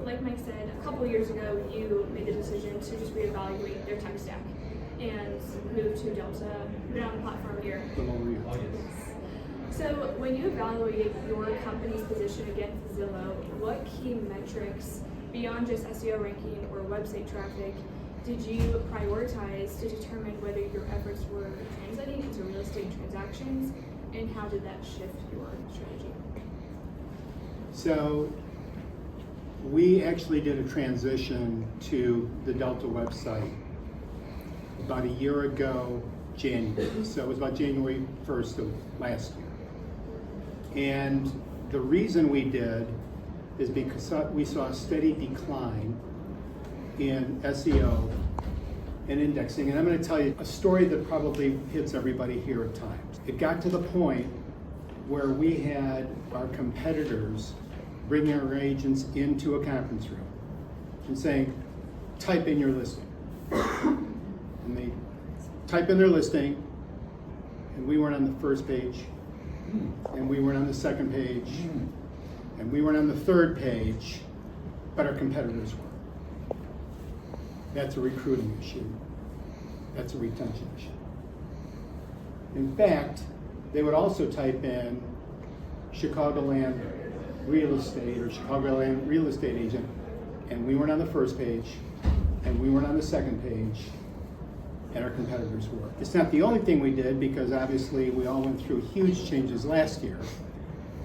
Like Mike said, a couple years ago, you made the decision to just reevaluate their tech stack and move to Delta. You've been on the platform here. So when you evaluated your company's position against Zillow, what key metrics, beyond just SEO ranking or website traffic, did you prioritize to determine whether your efforts were translating into real estate transactions, and how did that shift your strategy? So we actually did a transition to the Delta website about a year ago, January. So it was about January 1st of last year. And the reason we did is because we saw a steady decline in SEO and indexing. And I'm going to tell you a story that probably hits everybody here at times. It got to the point where we had our competitors bringing our agents into a conference room and saying, type in your listing. And they type in their listing, and we weren't on the first page, and we weren't on the second page, and we weren't on the third page, but our competitors were. That's a recruiting issue. That's a retention issue. In fact, they would also type in Chicagoland Real Estate or Chicagoland Real Estate Agent, and we weren't on the first page, and we weren't on the second page, and our competitors were. It's not the only thing we did, because obviously we all went through huge changes last year,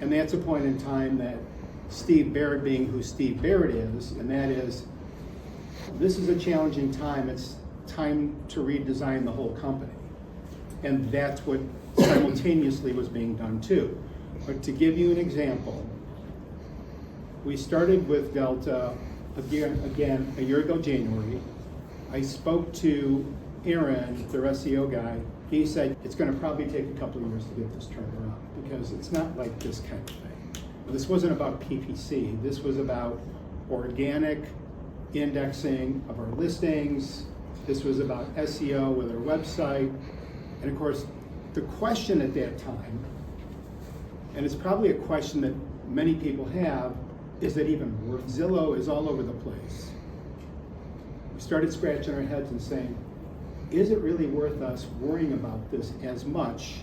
and that's a point in time that Steve Baird, being who Steve Baird is, and that is, this is a challenging time. It's time to redesign the whole company, and that's what simultaneously was being done too. But to give you an example, we started with Delta again a year ago, January. I spoke to Aaron, their SEO guy. He said it's going to probably take a couple of years to get this turned around, because it's not like this kind of thing. This wasn't about PPC. This was about organic indexing of our listings. This was about SEO with our website. And of course, the question at that time, and it's probably a question that many people have, is that even worth? Zillow is all over the place. We started scratching our heads and saying, is it really worth us worrying about this as much?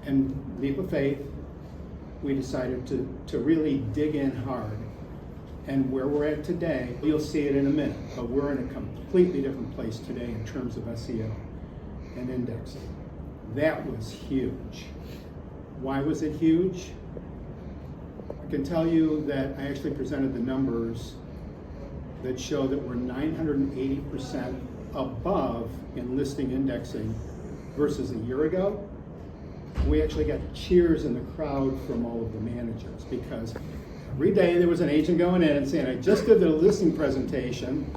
And leap of faith, we decided to really dig in hard. And where we're at today, you'll see it in a minute, but we're in a completely different place today in terms of SEO and indexing. That was huge. Why was it huge? I can tell you that I actually presented the numbers that show that we're 980% above in listing indexing versus a year ago. We actually got cheers in the crowd from all of the managers, because every day there was an agent going in and saying, I just did the listing presentation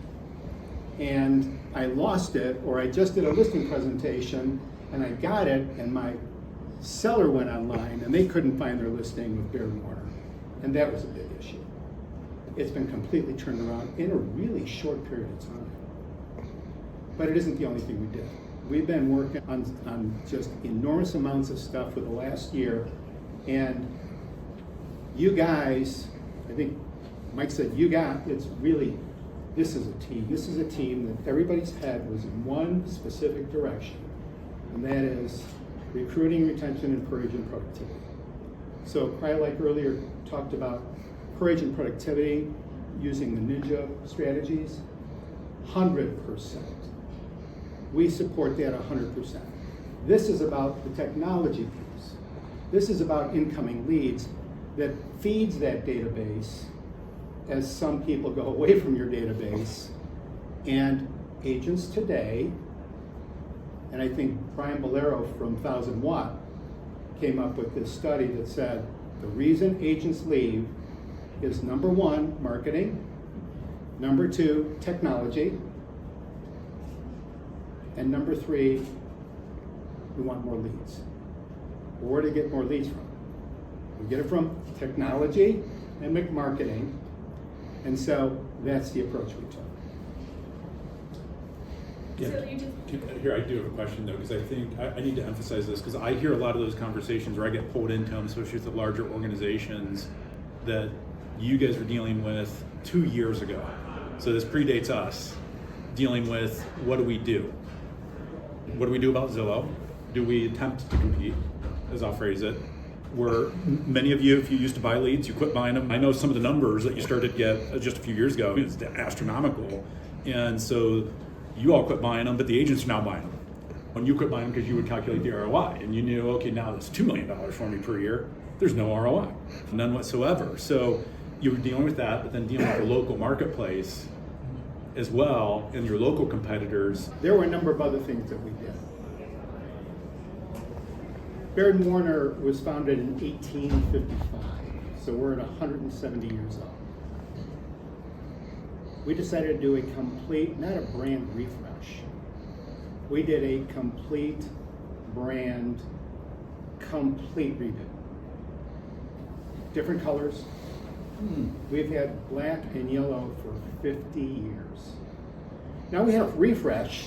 and I lost it, or I just did a listing presentation and I got it, and my seller went online and they couldn't find their listing with Baird Warner. And that was a big issue. It's been completely turned around in a really short period of time. But it isn't the only thing we did. We've been working on just enormous amounts of stuff for the last year, and you guys, I think Mike said, it's really, this is a team. This is a team that everybody's head was in one specific direction, and that is recruiting, retention, and per agent productivity. So probably like earlier talked about per agent productivity using the Ninja strategies, 100%. We support that 100%. This is about the technology piece. This is about incoming leads that feeds that database as some people go away from your database. And agents today, and I think Brian Bolero from 1000 Watt came up with this study that said the reason agents leave is number one, marketing, number two, technology, and number three, we want more leads. Where to get more leads from? We get it from technology and marketing, and so that's the approach we took. Yeah. So you Here, I do have a question though, because I think I need to emphasize this, because I hear a lot of those conversations where I get pulled into them, especially with the larger organizations, that you guys were dealing with 2 years ago. So this predates us, dealing with what do we do? What do we do about Zillow? Do we attempt to compete, as I'll phrase it? Where many of you, if you used to buy leads, you quit buying them. I know some of the numbers that you started to get just a few years ago is astronomical. And so you all quit buying them, but the agents are now buying them. When you quit buying them because you would calculate the ROI and you knew, okay, now that's $2 million for me per year. There's no ROI, none whatsoever. So you were dealing with that, but then dealing with the local marketplace as well and your local competitors. There were a number of other things that we did. Baird Warner was founded in 1855, so we're at 170 years old. We decided to do a complete, not a brand refresh, we did a complete brand, complete redo. Different colors. We've had black and yellow for 50 years. Now we have refresh,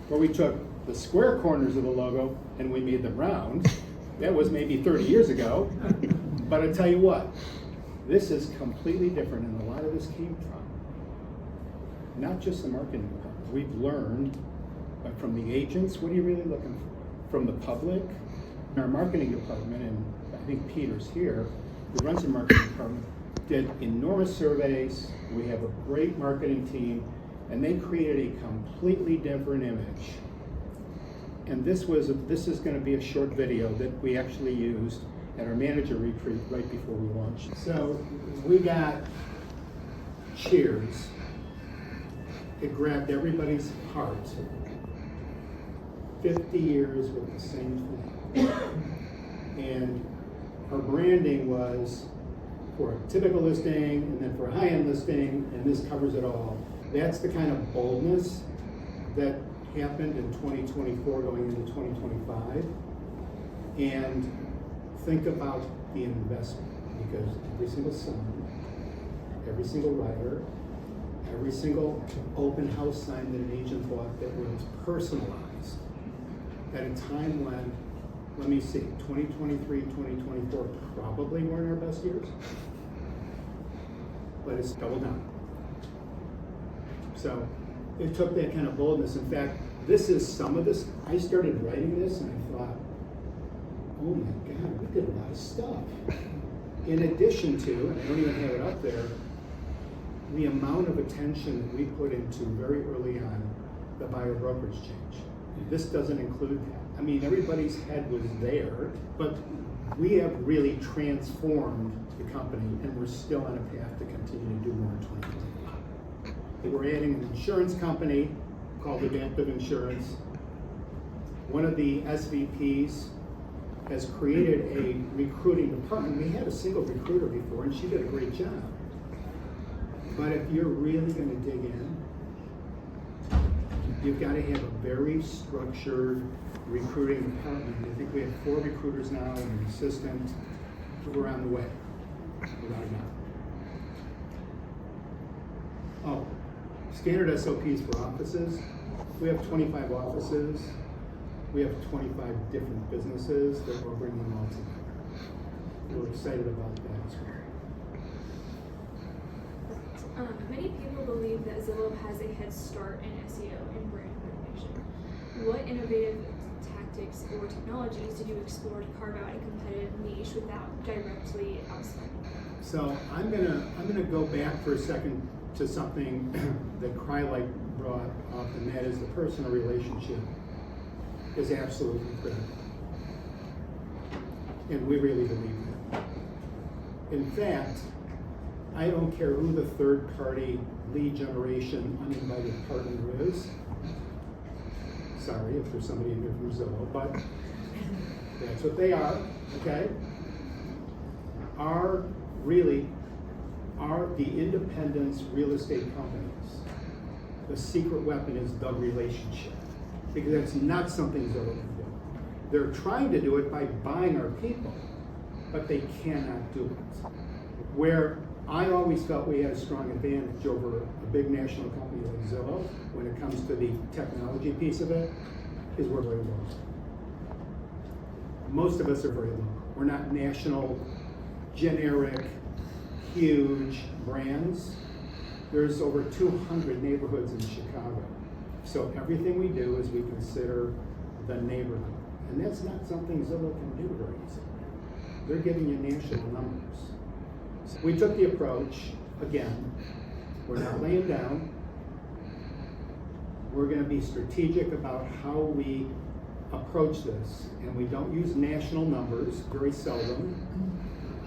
where we took the square corners of the logo and we made them round. That was maybe 30 years ago. But I tell you what, this is completely different, and a lot of this came from not just the marketing department. We've learned from the agents, what are you really looking for? From the public, our marketing department, and I think Peter's here, who runs the marketing department, did enormous surveys. We have a great marketing team, and they created a completely different image. And this is going to be a short video that we actually used at our manager retreat right before we launched. So we got cheers. It grabbed everybody's heart. 50 years with the same thing. And our branding was for a typical listing, and then for a high-end listing, and this covers it all. That's the kind of boldness that happened in 2024 going into 2025. And think about the investment, because every single sign, every single writer, every single open house sign that an agent bought that was personalized at a time when, let me see, 2023, 2024 probably weren't our best years, but it's doubled down. So it took that kind of boldness. In fact, this is some of this. I started writing this and I thought, oh my God, we did a lot of stuff. In addition to, and I don't even have it up there, the amount of attention that we put into very early on the buyer brokerage change. This doesn't include that. I mean, everybody's head was there, but we have really transformed the company, and we're still on a path to continue to do more in 2025. We're adding an insurance company called Adaptive Insurance. One of the SVPs has created a recruiting department. We had a single recruiter before, and she did a great job. But if you're really going to dig in, you've got to have a very structured recruiting department. I think we have 4 recruiters now and an assistant. We're on the way, without a doubt. Oh, standard SOPs for offices. We have 25 offices. We have 25 different businesses that we're bringing all together. We're excited about that as well. Many people believe that Zillow has a head start in SEO and brand recognition. What innovative tactics or technologies did you explore to carve out a competitive niche without directly outselling? So I'm gonna go back for a second to something that Krylight brought up, and that is the personal relationship is absolutely critical. And we really believe that. In fact, I don't care who the third-party lead generation uninvited partner is. Sorry if there's somebody in here from Rouso, but that's what they are, okay? The independent real estate companies, the secret weapon is the relationship, because that's not something Zillow can do. They're trying to do it by buying our people, but they cannot do it. Where I always felt we had a strong advantage over a big national company like Zillow when it comes to the technology piece of it, is we're very local. Most of us are very local. We're not national, generic, huge brands. There's over 200 neighborhoods in Chicago. So everything we do is we consider the neighborhood. And that's not something Zillow can do very easily. They're giving you national numbers. So we took the approach, again, we're not laying down. We're going to be strategic about how we approach this. And we don't use national numbers, very seldom.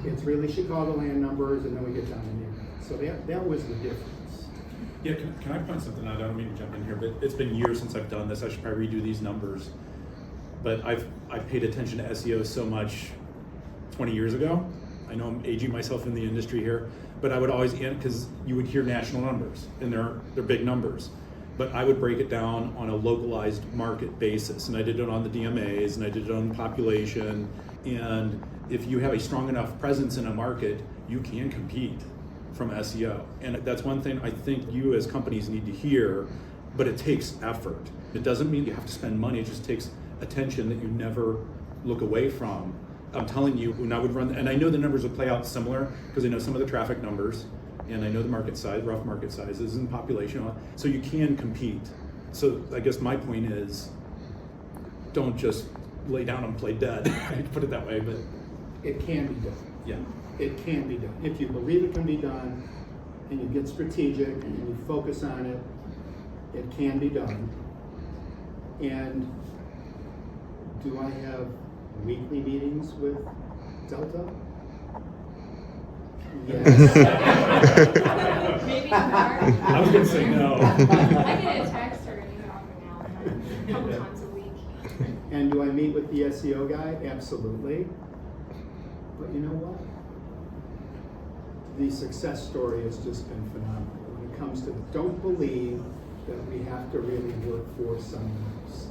It's really Chicagoland numbers, and then we get down to neighborhood. So that was the difference. Yeah, can I point something out? I don't mean to jump in here, but it's been years since I've done this. I should probably redo these numbers. But I've paid attention to SEO so much 20 years ago. I know I'm aging myself in the industry here, but I would always, because you would hear national numbers, and they're big numbers. But I would break it down on a localized market basis. And I did it on the DMAs, and I did it on population. And if you have a strong enough presence in a market, you can compete from SEO. And that's one thing I think you as companies need to hear, but it takes effort. It doesn't mean you have to spend money, it just takes attention that you never look away from. I'm telling you, when I would run, and I know the numbers would play out similar, because I know some of the traffic numbers, and I know the market size, rough market sizes and population, so you can compete. So I guess my point is, don't just lay down and play dead. I hate to put it that way, but It can be done. yeah. It can be done. If you believe it can be done, and you get strategic, and you focus on it, it can be done. And do I have weekly meetings with Delta? Yes. Maybe more. I was gonna say no. I get a text or an email from now and then, a couple times a week. And do I meet with the SEO guy? Absolutely. But you know what? The success story has just been phenomenal when it comes to this. Don't believe that we have to really work for someone else.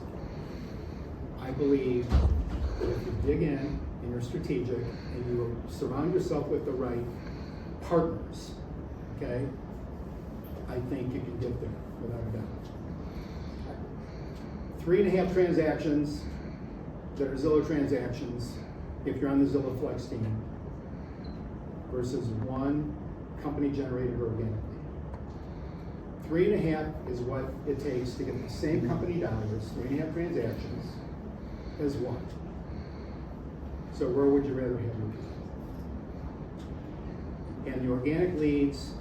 I believe that if you dig in and you're strategic and you surround yourself with the right partners, okay, I think you can get there without a doubt. 3.5 transactions that are Zillow transactions if you're on the Zillow Flex team versus 1 company generated organically. 3.5 is what it takes to get the same company dollars, 3.5 transactions, as 1. So where would you rather have your people? And the organic leads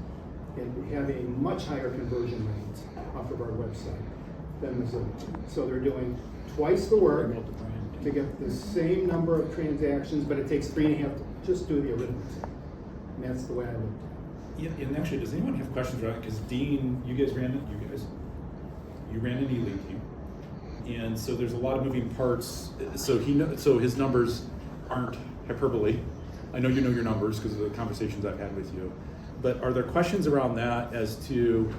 have a much higher conversion rate off of our website than the Zillow. So they're doing twice the work to get the same number of transactions, but it takes 3.5 to just do the arithmetic. And that's the way I looked at it. Yeah, and actually, does anyone have questions about it? Because Dean, you ran an E-League team, and so there's a lot of moving parts. So so his numbers aren't hyperbole. I know you know your numbers because of the conversations I've had with you. But are there questions around that as to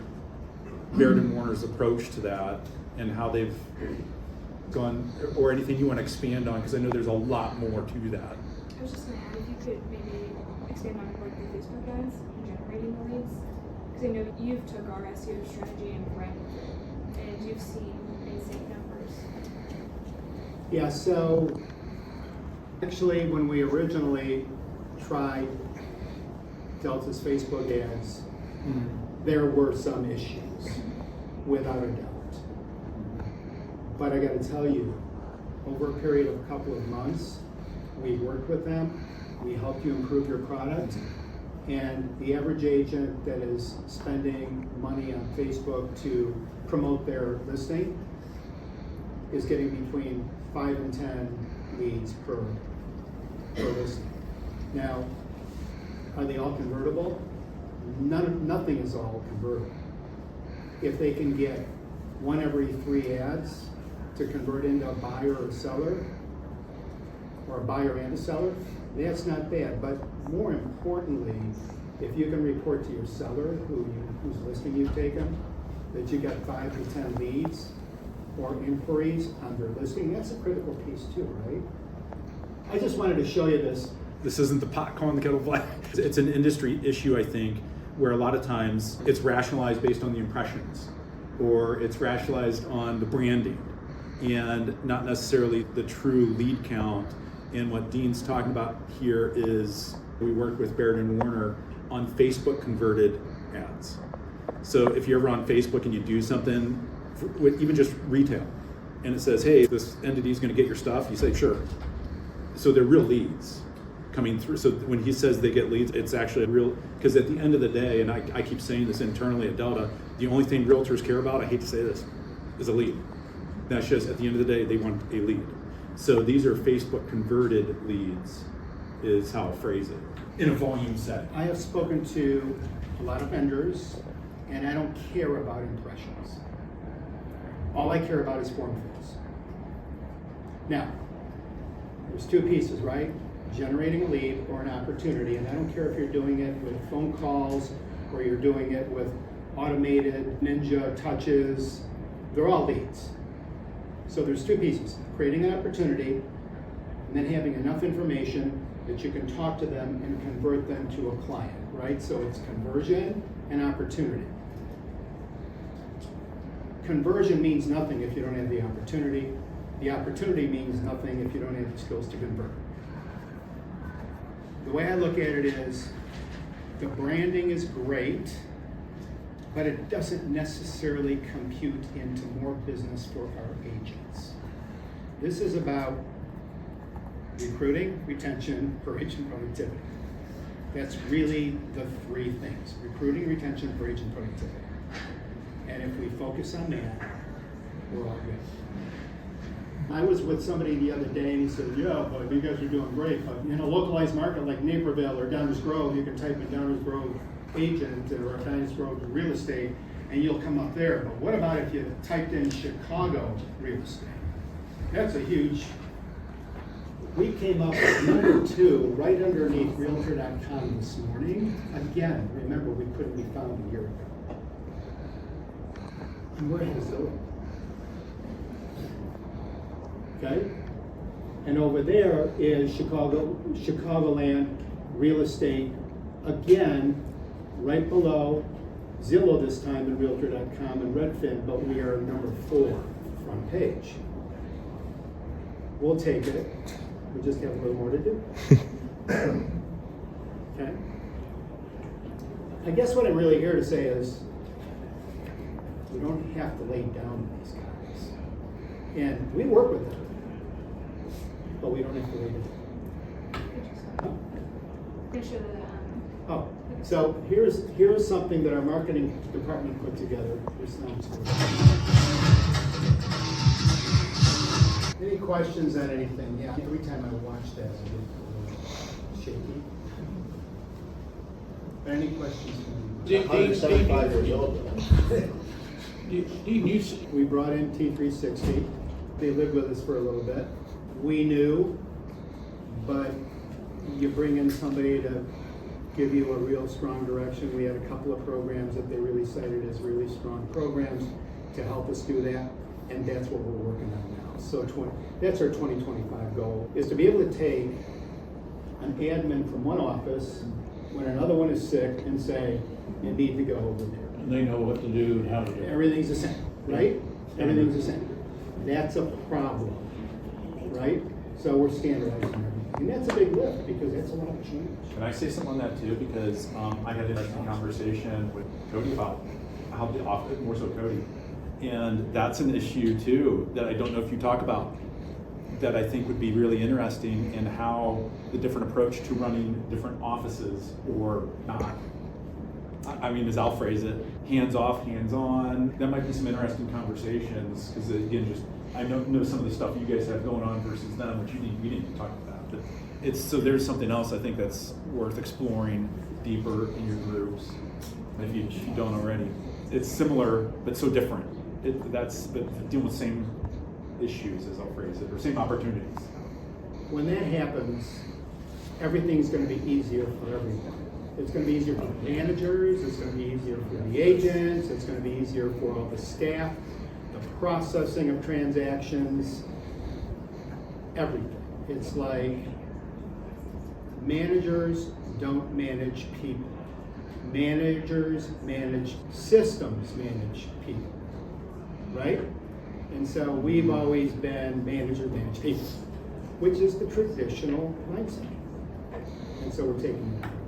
Baird and Warner's approach to that and how they've gone, or anything you want to expand on? Because I know there's a lot more to that. I was just going to add, if you could maybe expand on like the Facebook ads and generating the leads, because I know you've took our SEO strategy and ran with it, and you've seen insane numbers. Yeah, so actually when we originally tried Delta's Facebook ads, there were some issues, without a doubt. But I gotta tell you, over a period of a couple of months, we worked with them, we helped you improve your product, and the average agent that is spending money on Facebook to promote their listing is getting between 5 and 10 leads per listing. Now, are they all convertible? Nothing is all convertible. If they can get 1 every 3 ads to convert into a buyer or seller, or a buyer and a seller, that's not bad. But more importantly, if you can report to your seller whose listing you've taken that you got 5 to 10 leads or inquiries on their listing, that's a critical piece too, right? I just wanted to show you this. This isn't the pot calling the kettle black. It's an industry issue, I think, where a lot of times it's rationalized based on the impressions, or it's rationalized on the branding, and not necessarily the true lead count. And what Dean's talking about here is we work with Baird and Warner on Facebook converted ads. So if you're ever on Facebook and you do something, with even just retail, and it says, hey, this entity is going to get your stuff, you say, sure. So they're real leads coming through. So when he says they get leads, it's actually a real, because at the end of the day, and I keep saying this internally at Delta, the only thing realtors care about, I hate to say this, is a lead. That's just, at the end of the day, they want a lead. So these are Facebook converted leads, is how I'll phrase it, in a volume setting. I have spoken to a lot of vendors, and I don't care about impressions. All I care about is form fills. Now, there's two pieces, right? Generating a lead or an opportunity, and I don't care if you're doing it with phone calls or you're doing it with automated ninja touches, they're all leads. So there's two pieces, creating an opportunity and then having enough information that you can talk to them and convert them to a client, right? So it's conversion and opportunity. Conversion means nothing if you don't have the opportunity. The opportunity means nothing if you don't have the skills to convert. The way I look at it is, the branding is great, but it doesn't necessarily compute into more business for our agents. This is about recruiting, retention, brokerage, and productivity. That's really the three things: recruiting, retention, brokerage, and productivity. And if we focus on that, we're all good. I was with somebody the other day and he said, yeah, but you guys are doing great, but in a localized market like Naperville or Downers Grove, you can type in Downers Grove agent or Downers Grove real estate and you'll come up there. But what about if you typed in Chicago real estate? That's a huge. We came up with number 2 right underneath Realtor.com this morning. Again, remember, we couldn't be found a year ago. And we're in Zillow. Okay? And over there is Chicagoland Real Estate, again, right below Zillow this time and Realtor.com and Redfin, but we are number 4 front page. We'll take it. We just have a little more to do. Okay? I guess what I'm really here to say is, we don't have to lay down these guys. And we work with them, but we don't have to lay down. Oh, so here's something that our marketing department put together. Any questions on anything? Yeah, every time I watch that, I get a little shaky. Any questions from you? 175 years old. We brought in T360. They lived with us for a little bit. We knew, but you bring in somebody to give you a real strong direction. We had a couple of programs that they really cited as really strong programs to help us do that, and that's what we're working on now. So that's our 2025 goal, is to be able to take an admin from one office when another one is sick and say, you need to go over there. And they know what to do and how to do it. Everything's the same, right? Everything's the same. That's a problem, right? So we're standardizing everything. And that's a big lift because that's a lot of change. Can I say something on that too? Because I had an interesting conversation with Cody about how the office, more so Cody, and that's an issue too that I don't know if you talk about, that I think would be really interesting in how the different approach to running different offices or not. I mean, as I'll phrase it, hands off, hands on. That might be some interesting conversations because again, just I know some of the stuff you guys have going on versus them, which we didn't talk about. But it's so there's something else I think that's worth exploring deeper in your groups if you don't already. It's similar but so different. But dealing with the same issues, as I'll phrase it, or same opportunities. When that happens, everything's going to be easier for everyone. It's going to be easier for the managers, it's going to be easier for the agents, it's going to be easier for all the staff, the processing of transactions, everything. It's like managers don't manage people. Managers manage systems, manage people, right? And so we've always been manager manage people, which is the traditional mindset. And so we're taking that approach.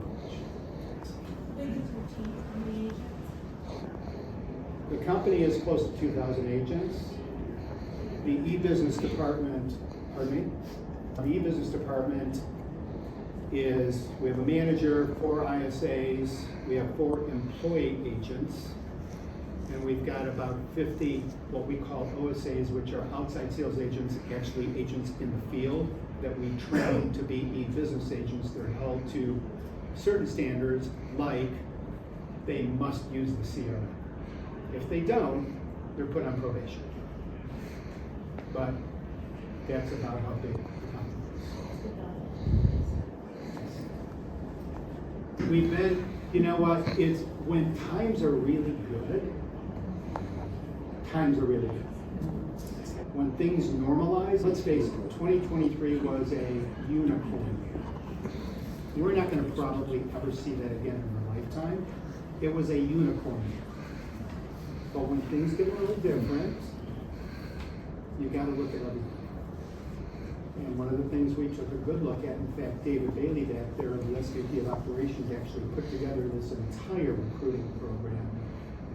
The company is close to 2,000 agents. The e-business department, the e-business department is, we have a manager, 4 ISAs, we have 4 employee agents, and we've got about 50 what we call OSAs, which are outside sales agents, actually agents in the field that we train to be e-business agents. They're held to certain standards, like they must use the CRM. If they don't, they're put on probation. But that's about how big the company is. We've been, you know what, it's when times are really good, times are really good. When things normalize, let's face it, 2023 was a unicorn year. We're not going to probably ever see that again in our lifetime. It was a unicorn year. But when things get a little different, you got to look at everything. And one of the things we took a good look at, in fact, David Bailey back there, the SVP of Operations, actually put together this entire recruiting program.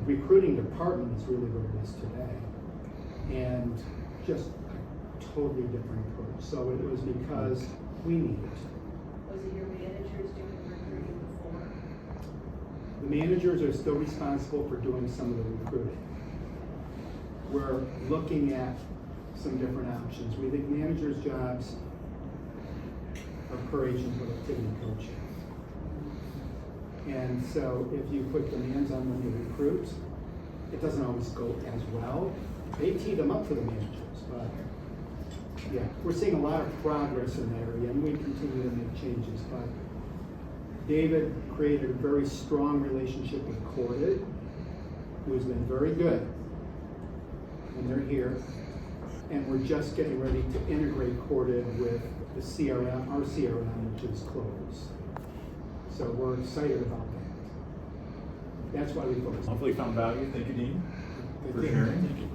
Recruiting department is really what it is today. And just a totally different approach. So it was because we needed it. Was it your managers doing the recruiting before? The managers are still responsible for doing some of the recruiting. We're looking at some different options. We think managers' jobs are per agent productivity coaching. And so if you put demands on them to recruit, it doesn't always go as well. They tee them up for the managers, but yeah, we're seeing a lot of progress in that area, and we continue to make changes. But David created a very strong relationship with Corded, who's been very good, and they're here. And we're just getting ready to integrate Corded with the CRM, our CRM, which is Close. So we're excited about that. That's why we focus. Hopefully you found value. Thank you, Dean, for Thank you. sharing.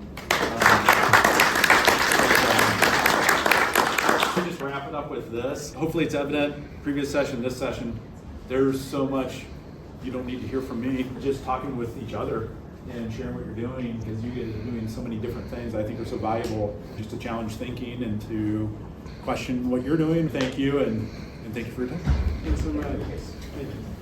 Just wrap it up with this. Hopefully it's evident, previous session, this session, there's so much you don't need to hear from me. Just talking with each other and sharing what you're doing, because you guys are doing so many different things I think are so valuable, just to challenge thinking and to question what you're doing. Thank you, and thank you for your time. Thanks so much. Thank you.